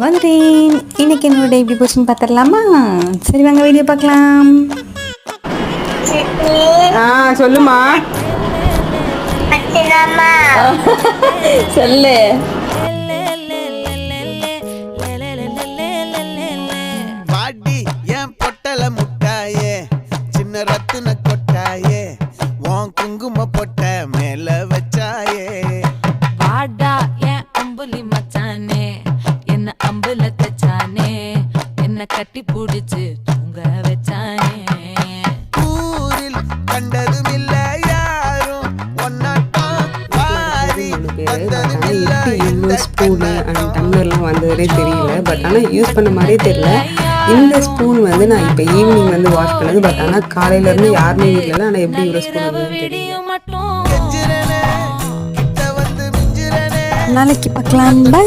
வந்துட்டேன். இன்னைக்கு என்னோட எப்படி போச்சுன்னு பார்த்துடலாமா? சரி வாங்க வீடியோ பார்க்கலாம். சொல்லுமா. சொல்லு. பாடி என் பொட்டல முட்டாயே சின்ன ரத்தின கொட்டாயே உன் குங்கும பொட்ட மேல வச்சாயே வாடா என் அம்புலி மச்சானே என்ன அம்புல தச்சானே என்ன கட்டி பிடிச்சு தூங்க வச்சானே ஊரில் கண்டதும் இல்ல யாரும் ஒன்னாட்டம் வாரி வந்ததும் இல்ல இவ்வளோ ஸ்பூனு அண்ட் டம்ளர்லாம் வந்ததுனே தெரியல. பட் ஆனால் யூஸ் பண்ண மாதிரியே தெரியல. இந்த ஸ்பூன் வந்து நான் இப்போ ஈவினிங் வந்து வாஷ் பண்ணது. பட் ஆனால் காலையிலேருந்து யாருமே வீட்டில். ஆனால் எப்படி இவ்வளோ ஸ்பூன் வந்ததுன்னு தெரியல. கெஞ்சிரனே கிட்ட வந்து மிஞ்சிரனே நாளைக்கு பார்க்கலாம். பை.